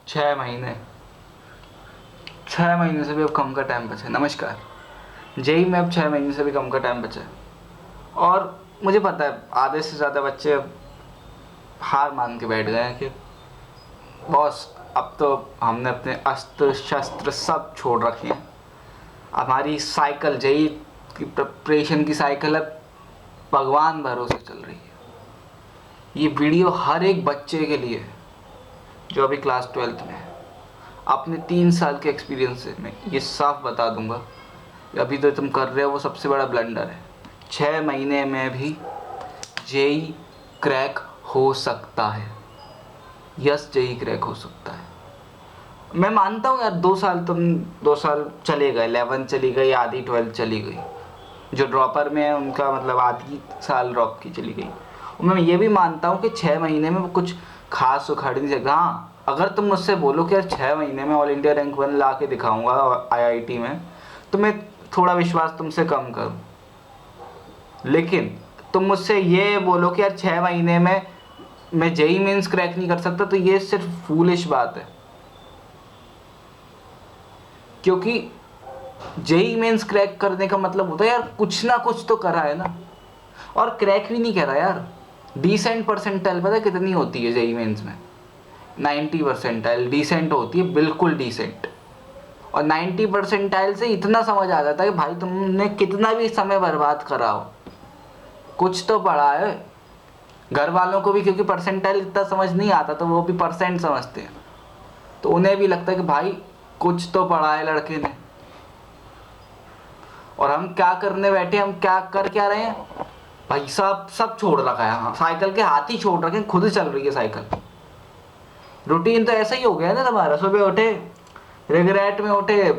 6 महीने 6 महीने से भी अब कम का टाइम बचा है। नमस्कार। जेई में अब 6 महीने से भी कम का टाइम बचा है और मुझे पता है आधे से ज़्यादा बच्चे अब हार मान के बैठ गए हैं कि बॉस अब तो हमने अपने अस्त्र शस्त्र सब छोड़ रखे हैं। हमारी साइकिल जेई की प्रिपरेशन की साइकिल अब भगवान भरोसे चल रही है। ये वीडियो हर एक बच्चे के लिए है जो अभी क्लास 12th में है। अपने 3 साल के एक्सपीरियंस से मैं ये साफ बता दूंगा अभी तो तुम कर रहे हो वो सबसे बड़ा ब्लंडर है। 6 महीने में भी जेई क्रैक हो सकता है। यस, जेई क्रैक हो सकता है। मैं मानता हूँ यार 2 साल 2 साल चले गए, 11 चली गई, आधी 12 चली गई। जो ड्रॉपर में है उनका मतलब आधी साल ड्रॉप की चली गई। और मैं ये भी मानता हूँ कि 6 महीने में कुछ खास उखाड़ नहीं सकता। हाँ, अगर तुम मुझसे बोलो कि यार 6 महीने में ऑल इंडिया रैंक 1 ला के दिखाऊंगा आईआईटी में, तो मैं थोड़ा विश्वास तुमसे कम करूँ। लेकिन तुम मुझसे ये बोलो कि यार 6 महीने में मैं जेई मेंस क्रैक नहीं कर सकता, तो ये सिर्फ फूलिश बात है। क्योंकि जेई मेंस क्रैक करने का मतलब होता है यार कुछ ना कुछ तो करा है ना। और क्रैक भी नहीं करा यार, डिसेंट परसेंटाइल पता है कितनी होती है जेई मेंस में? 90 परसेंटाइल डिसेंट होती है, बिल्कुल डिसेंट। और 90 परसेंटाइल से इतना समझ आ जाता है कि भाई तुमने कितना भी समय बर्बाद करा हो, कुछ तो पढ़ा है। घर वालों को भी क्योंकि परसेंटाइल इतना समझ नहीं आता तो वो भी परसेंट समझते हैं, तो उन्हें भी लगता है कि भाई कुछ तो पढ़ा है लड़के ने। और हम क्या करने बैठे, हम क्या कर क्या रहे हैं भाई? सब छोड़ रखा है। हाँ, साइकिल के हाथ ही छोड़ रखे हैं, खुद ही चल रही है साइकिल। रूटीन तो ऐसा ही हो गया है ना तुम्हारा। सुबह उठे, रिग्रेट में उठे,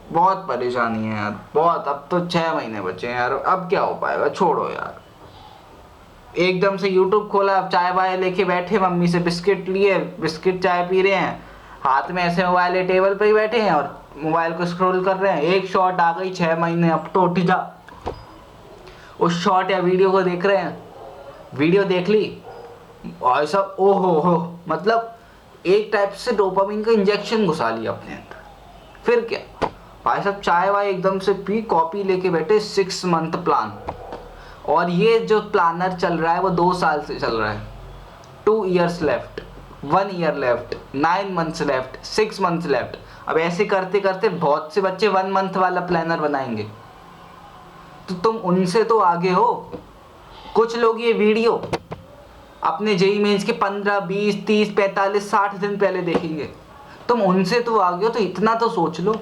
बहुत परेशानी है यार, बहुत। अब तो 6 महीने बचे हैं यार, अब क्या हो पाएगा, छोड़ो यार। एकदम से यूट्यूब खोला, चाय वाय लेके बैठे, मम्मी से बिस्किट लिए, बिस्किट चाय पी रहे हैं, हाथ में ऐसे मोबाइल है, टेबल पे ही बैठे हैं और मोबाइल को स्क्रॉल कर रहे हैं। एक शॉट आ गई, 6 महीने, अब तो उठ जा। उस शॉट या वीडियो को देख रहे हैं, वीडियो देख ली और ऐसा हो मतलब एक टाइप से डोपामिन का इंजेक्शन घुसा लिया अपने अंदर। फिर क्या भाई साहब, चाय वाय एकदम से पी, कॉपी लेके बैठे, 6 मंथ प्लान। और ये जो प्लानर चल रहा है वो 2 साल से चल रहा है। 2 years left, 1 year left, 9 months left, 6 months left. अब ऐसे करते करते बहुत से बच्चे 1 month वाला प्लानर बनाएंगे, तो तुम उनसे तो आगे हो। कुछ लोग ये वीडियो अपने जेई मेंस के 15, 20, 30, 45, 60 दिन पहले देखेंगे, तुम उनसे तो आगे हो, तो इतना तो सोच लो।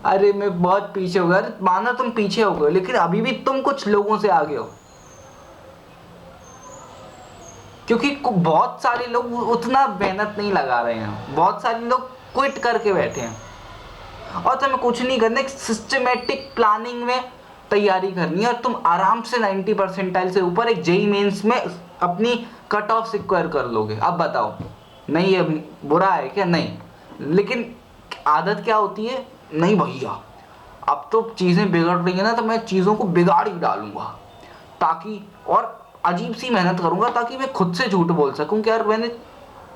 अरे मैं बहुत पीछे हो गया, अरे माना तुम पीछे हो गए, लेकिन अभी भी तुम कुछ लोगों से आगे हो। क्योंकि बहुत सारे लोग उतना मेहनत नहीं लगा रहे हैं, बहुत सारे लोग क्विट करके बैठे हैं। और तुम्हें कुछ नहीं करना, एक सिस्टमेटिक प्लानिंग में तैयारी करनी है और तुम आराम से 90 परसेंटाइल से ऊपर एक जेई मेंस में अपनी कट ऑफ सिक्योर कर लोगे। अब बताओ, नहीं ये बुरा है क्या? नहीं, लेकिन आदत क्या होती है, नहीं भैया अब तो चीज़ें बिगड़ रही है ना, तो मैं चीज़ों को बिगाड़ ही डालूंगा, ताकि और अजीब सी मेहनत करूंगा ताकि मैं खुद से झूठ बोल सकूं कि यार मैंने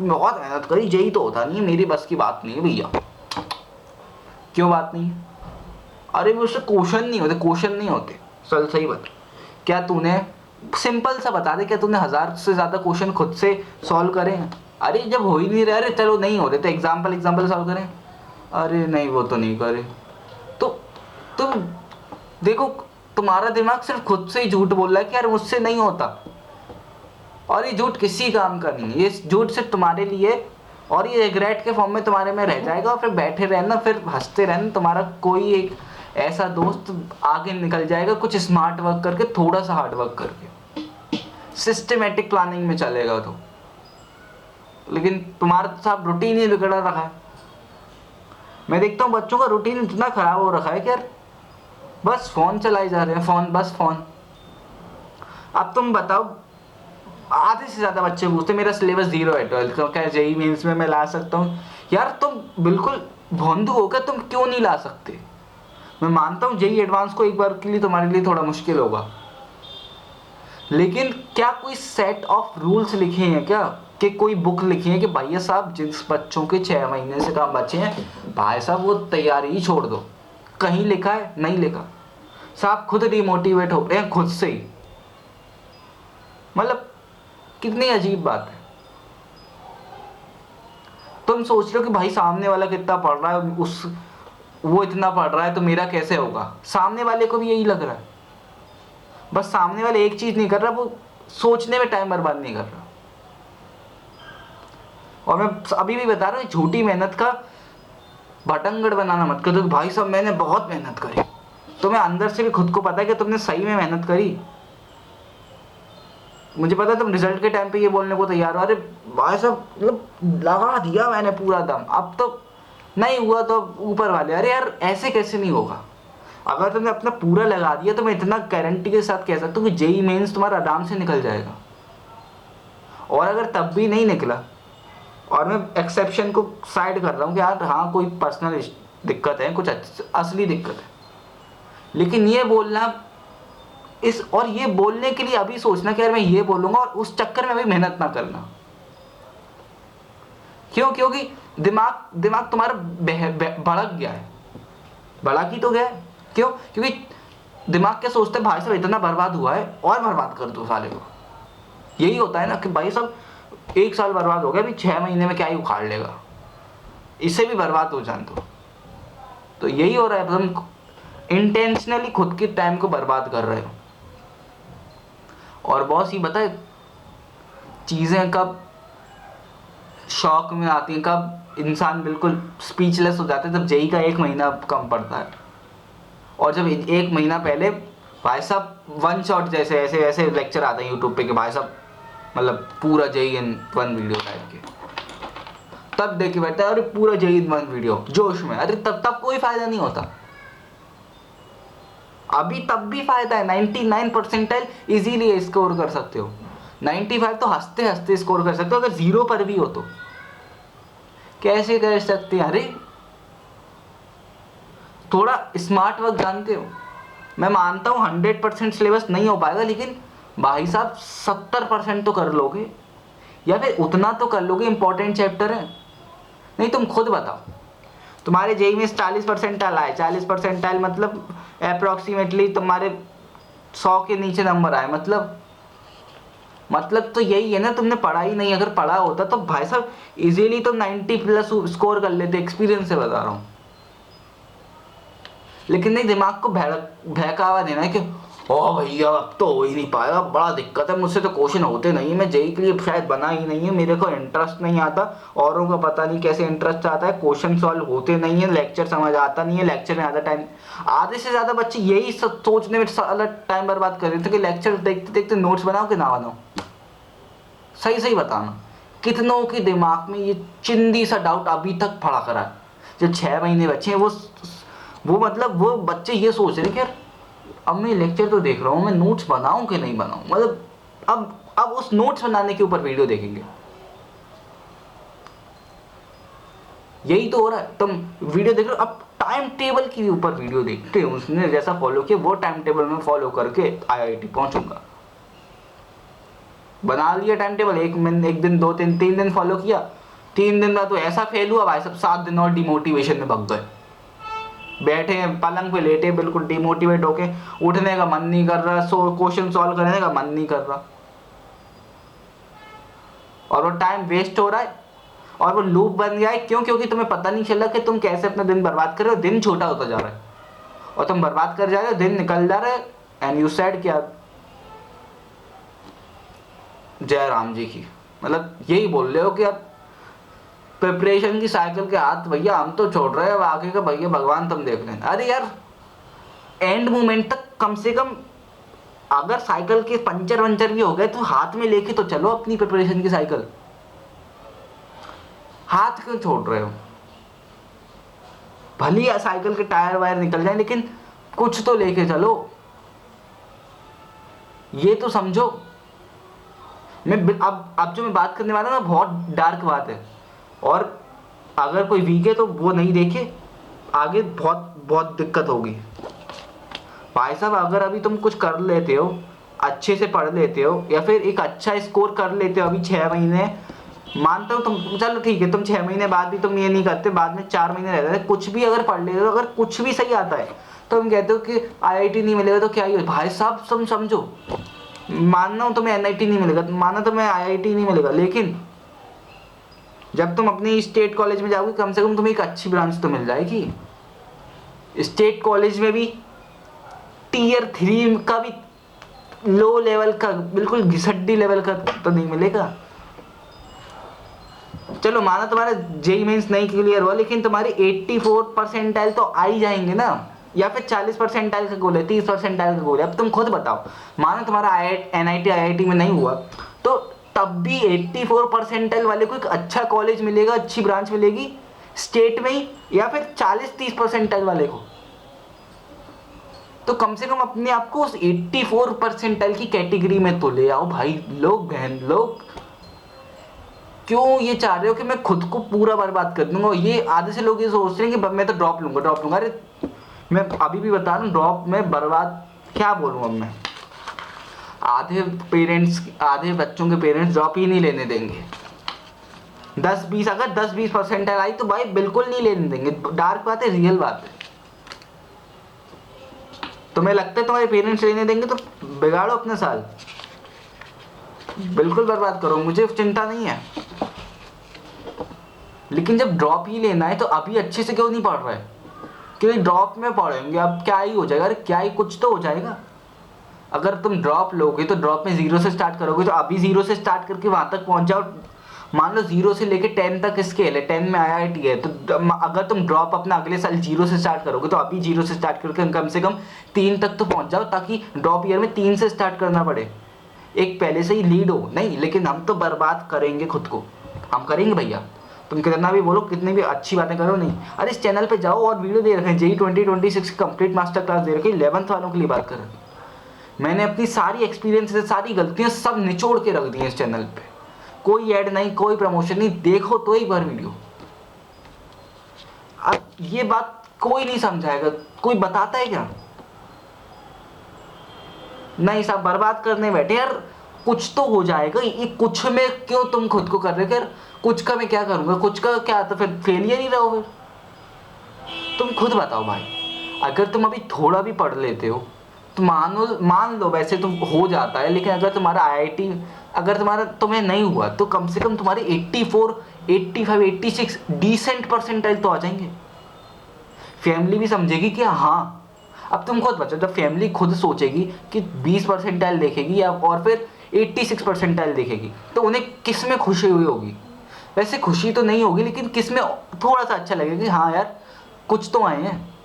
बहुत मेहनत करी, जेई तो होता नहीं है, मेरी बस की बात नहीं है भैया। क्यों बात नहीं है? अरे वो उससे क्वेश्चन नहीं होते, क्वेश्चन नहीं होते। चल सही बता, क्या तूने, सिंपल सा बता दे, क्या तूने 1000 से ज़्यादा क्वेश्चन खुद से सॉल्व करे हैं? अरे जब हो ही नहीं रहा, अरे चलो नहीं हो रहे तो एग्जाम्पल सॉल्व करें। अरे नहीं, वो तो नहीं करे। तो तुम देखो, तुम्हारा दिमाग सिर्फ खुद से ही झूठ बोल रहा है कि यार मुझसे नहीं होता। और ये झूठ किसी काम का नहीं है, ये झूठ सिर्फ तुम्हारे लिए, और ये रिग्रेट के फॉर्म में तुम्हारे में रह जाएगा। और फिर बैठे रहना, फिर हंसते रहना। तुम्हारा कोई एक ऐसा दोस्त आगे निकल जाएगा कुछ स्मार्ट वर्क करके, थोड़ा सा हार्ड वर्क करके, सिस्टमेटिक प्लानिंग में चलेगा तो। लेकिन तुम्हारा तो साहब रूटीन ही बिगड़ा रखा है। मैं देखता हूँ बच्चों का रूटीन इतना खराब हो रखा है कि यार बस फोन चलाए जा रहे हैं, फोन, बस फोन। अब तुम बताओ, आधे से ज्यादा बच्चे पूछते मेरा सिलेबस 0 है 12th का, क्या जेई मेंस में मैं ला सकता हूँ? यार तुम बिल्कुल भोंदू हो क्या? तुम क्यों नहीं ला सकते? मैं मानता हूँ जेई एडवांस को एक बार के लिए तुम्हारे लिए थोड़ा मुश्किल होगा, लेकिन क्या कोई सेट ऑफ रूल्स लिखे हैं क्या कि कोई बुक लिखी है कि भैया साहब जिस बच्चों के 6 महीने से कम बच्चे हैं भाई साहब वो तैयारी ही छोड़ दो। कहीं लिखा है? नहीं लिखा। साहब खुद डिमोटिवेट हो रहे हैं खुद से ही। मतलब कितनी अजीब बात है। तुम सोच रहे हो कि भाई सामने वाला कितना पढ़ रहा है, उस वो इतना पढ़ रहा है तो मेरा कैसे होगा। सामने वाले को भी यही लग रहा है, बस सामने वाले एक चीज नहीं कर रहा, वो सोचने में टाइम बर्बाद नहीं कर रहा। और मैं अभी भी बता रहा हूँ, झूठी मेहनत का भटंगड़ बनाना मत करो कि भाई साहब मैंने बहुत मेहनत करी। तुम्हें अंदर से भी खुद को पता है कि तुमने सही में मेहनत करी। मुझे पता है तुम रिजल्ट के टाइम पे ये बोलने को तैयार हो, अरे भाई साहब मतलब लगा दिया मैंने पूरा दम, अब तो नहीं हुआ तो ऊपर वाले। अरे यार ऐसे कैसे नहीं होगा। अगर तुमने अपना पूरा लगा दिया तो मैं इतना गारंटी के साथ कह सकता हूँ कि जेई मेंस तुम्हारा आराम से निकल जाएगा। और अगर तब भी नहीं निकला, और मैं एक्सेप्शन को साइड कर रहा हूँ कि यार हाँ कोई पर्सनल दिक्कत है, कुछ असली दिक्कत है, लेकिन ये बोलना और ये बोलने के लिए अभी सोचना कि यार मैं ये बोलूंगा और उस चक्कर में अभी मेहनत ना करना। क्यों? क्योंकि दिमाग तुम्हारा भड़क गया है। भड़क ही तो गया है। क्यों? क्योंकि दिमाग क्या सोचते हैं, भाई साहब इतना बर्बाद हुआ है और बर्बाद कर दो साले को। यही होता है ना कि भाई साहब 1 साल बर्बाद हो गया, अभी 6 महीने में क्या ही उखाड़ लेगा, इससे भी बर्बाद हो जाए तो यही हो रहा है। तुम इंटेंशनली खुद के टाइम को बर्बाद कर रहे हो। और बॉस ये बताए चीज़ें कब शौक में आती हैं, कब इंसान बिल्कुल स्पीचलेस हो जाता है, जब जेई का 1 महीना कम पड़ता है। और जब 1 महीना पहले भाई साहब वन शॉट जैसे ऐसे ऐसे लेक्चर आते हैं यूट्यूब पे कि भाई साहब मतलब पूरा जेई इन 1 वीडियो टाइप के, तब देख के बैठता है अरे पूरा जेई इन 1 वीडियो जोश में। अरे तब कोई फायदा नहीं होता। अभी तब भी फायदा है। 99 परसेंटाइल इजीली स्कोर कर सकते हो, 95 तो हंसते हंसते स्कोर कर सकते हो। अगर 0 पर भी हो तो कैसे कर सकते हैं? अरे थोड़ा स्मार्ट वर्क जानते हो। मैं मानता हूँ 100% सिलेबस नहीं हो पाएगा, लेकिन भाई साहब 70% तो कर लोगे, या फिर उतना तो कर लोगे। इंपॉर्टेंट चैप्टर है। नहीं तुम खुद बताओ, तुम्हारे जेई में 40 परसेंटाइल आए, 40 परसेंटाइल मतलब अप्रोक्सीमेटली तुम्हारे 100 के नीचे नंबर आए, मतलब तो यही है ना, तुमने पढ़ा ही नहीं। अगर पढ़ा होता तो भाई साहब इजीली तो 90+ स्कोर कर लेते, एक्सपीरियंस से बता रहा हूँ। लेकिन नहीं, दिमाग को बहकावा देना है कि ओ भैया अब तो हो ही नहीं पाएगा, बड़ा दिक्कत है, मुझसे तो क्वेश्चन होते नहीं है, मैं जेई के लिए शायद बना ही नहीं है, मेरे को इंटरेस्ट नहीं आता। औरों का पता नहीं कैसे इंटरेस्ट आता है, क्वेश्चन सॉल्व होते नहीं है, लेक्चर समझ आता नहीं है, लेक्चर में आधा टाइम, आधे से ज़्यादा बच्चे यही सोचने में अलग टाइम बर्बाद कर रहे थे कि लेक्चर देखते देखते नोट्स बनाओ कि ना बनाओ। सही सही बताना, कितनों के दिमाग में ये चिंदी सा डाउट अभी तक पड़ा करा है। जो 6 महीने बच्चे हैं वो मतलब वो बच्चे ये सोच रहे हैं कि यार अब मैं लेक्चर तो देख रहा हूँ, मैं नोट्स बनाऊं कि नहीं बनाऊं। मतलब अब उस नोट्स बनाने के ऊपर वीडियो देखेंगे। यही तो हो रहा है। तुम वीडियो देख रहे हो, अब टाइम टेबल के ऊपर वीडियो देखते हो, उसने जैसा फॉलो किया वो टाइम टेबल में फॉलो करके IIT पहुंचूंगा। बना लिया टाइम टेबल, एक दिन 2 दिन 3 दिन फॉलो किया, 3 दिन बाद तो ऐसा फेल हुआ भाई सब, 7 दिन और डिमोटिवेशन में भग गए। बैठे पलंग पे लेटे बिल्कुल डिमोटिवेट होके, उठने का मन नहीं कर रहा, क्वेश्चन सॉल्व करने का मन नहीं कर रहा, और वो टाइम वेस्ट हो रहा है और वो लूप बन गया है। क्यों? क्योंकि तुम्हें पता नहीं चला कि तुम कैसे अपना दिन बर्बाद कर रहे हो। दिन छोटा होता जा रहा है और तुम बर्बाद कर जा रहे हो, दिन निकल जा रहा है। एंड यू सेड क्या, जय राम जी की, मतलब यही बोल रहे हो कि अब प्रिपरेशन की साइकिल के हाथ भैया हम तो छोड़ रहे हैं, अब आगे का भैया भगवान तुम देख लेना। अरे यार एंड मोमेंट तक कम से कम अगर साइकिल के पंचर वंचर भी हो गए तो हाथ में लेके तो चलो अपनी प्रिपरेशन की साइकिल। हाथ क्यों छोड़ रहे हो? भली साइकिल के टायर वायर निकल जाए, लेकिन कुछ तो लेके चलो, ये तो समझो। अब जो मैं बात करने वाला ना बहुत डार्क बात है, और अगर कोई वीक है तो वो नहीं देखे, आगे बहुत बहुत दिक्कत होगी। भाई साहब अगर अभी तुम कुछ कर लेते हो, अच्छे से पढ़ लेते हो, या फिर एक अच्छा स्कोर कर लेते हो अभी 6 महीने मानता हूँ तुम, चलो ठीक है, तुम 6 महीने बाद भी तुम ये नहीं करते, बाद में 4 महीने रह जाते, कुछ भी अगर पढ़ लेते हो, अगर कुछ भी सही आता है तो तुम कहते हो कि आईआईटी नहीं मिलेगा तो क्या ही हो। भाई साहब तुम समझो, मानना हूँ तुम्हें एनआईटी नहीं मिलेगा, माना तुम्हें आईआईटी नहीं मिलेगा, लेकिन जब तुम अपनी स्टेट कॉलेज में जाओगे कम से कम तुम्हें एक अच्छी ब्रांच तो मिल जाएगी। स्टेट कॉलेज में भी टियर 3 का भी लो लेवल का, बिल्कुल घिसड्डी लेवल का तो नहीं मिलेगा। चलो माना तुम्हारा जेई मेंस नहीं क्लियर हुआ, लेकिन तुम्हारी 84 परसेंटाइल तो आ ही जाएंगे ना, या फिर 40 परसेंटाइल का गोल है, 30 परसेंटाइल का गोल है। अब तुम खुद बताओ, माना तुम्हारा एनआईटी आईआईटी में नहीं हुआ तो तब भी 84 परसेंटाइल वाले को एक अच्छा कॉलेज मिलेगा, अच्छी ब्रांच मिलेगी स्टेट में ही, या फिर 40-30 परसेंटाइल वाले को। तो कम से कम अपने आप को उस 84 परसेंटाइल की कैटेगरी में तो ले आओ भाई। लोग बहन लोग क्यों ये चाह रहे हो कि मैं खुद को पूरा बर्बाद कर दूंगा। ये आधे से लोग ये सोच रहे हैं कि मैं तो ड्रॉप लूंगा। अरे मैं अभी भी बता रहा हूँ, ड्रॉप में बर्बाद क्या बोलूँ अब मैं। आधे बच्चों के पेरेंट्स ड्रॉप ही नहीं लेने देंगे। 10-20 अगर 10-20 परसेंटाइल आई तो भाई बिल्कुल नहीं लेने देंगे। डार्क बात है, रियल बात है। तुम्हें लगता है तुम्हारे पेरेंट्स लेने देंगे तो बिगाड़ो अपना साल, बिल्कुल बर्बाद करो, मुझे चिंता नहीं है। लेकिन जब ड्रॉप ही लेना है तो अभी अच्छे से क्यों नहीं पढ़ रहे? क्योंकि ड्रॉप में पढ़ेंगे अब क्या ही हो जाएगा। अरे क्या ही, कुछ तो हो जाएगा। अगर तुम ड्रॉप लोगे तो ड्रॉप में 0 से स्टार्ट करोगे, तो अभी 0 से स्टार्ट करके वहां तक पहुंच जाओ। मान लो 0 से लेके 10 तक स्केल है, 10 में आईआईटी है, तो अगर तुम ड्रॉप अपना अगले साल 0 से स्टार्ट करोगे तो अभी 0 से स्टार्ट करके कम से कम 3 तक तो पहुंच जाओ, ताकि ड्रॉप ईयर में 3 से स्टार्ट करना पड़े। एक पहले से ही लीड हो नहीं, लेकिन हम तो बर्बाद करेंगे खुद को, हम करेंगे भैया। तुम कितना भी बोलो, कितनी भी अच्छी बातें करो, नहीं। अरे इस चैनल पे जाओ और वीडियो दे रखे हैं, जेई 2026 कंप्लीट मास्टर क्लास दे रखी है, 11th वालों के लिए बात कर रहे हैं। मैंने अपनी सारी एक्सपीरियंस से सारी गलतियां सब निचोड़ के रख दी हैं इस चैनल पे। कोई ऐड नहीं, कोई प्रमोशन नहीं, देखो तो एक बार वीडियो। अब ये बात कोई नहीं समझाएगा, कोई बताता है क्या? नहीं, सब बर्बाद करने बैठे यार। कुछ तो हो जाएगा, ये कुछ में क्यों तुम खुद को कर रहे हो? यार कुछ का मैं क्या करूंगा, कुछ का क्या, तो फिर फेलियर ही रहो। फिर तुम खुद बताओ भाई। अगर तुम अभी थोड़ा भी पढ़ लेते हो तो मान लो वैसे तो हो जाता है, लेकिन अगर तुम्हारा आईआईटी अगर तुम्हें नहीं हुआ तो कम से कम तुम्हारे 84, 85, 86 डिसेंट परसेंटाइल तो आ जाएंगे। फैमिली भी समझेगी कि हाँ, अब तुम खुद बचो, जब फैमिली खुद सोचेगी कि 20 परसेंटाइल देखेगी या और फिर 86 परसेंटाइल देखेगी, तो उन्हें किस में खुशी हुई होगी? वैसे खुशी तो नहीं होगी, लेकिन किस में थोड़ा सा अच्छा लगेगा कि हाँ यार कुछ तो आए हैं।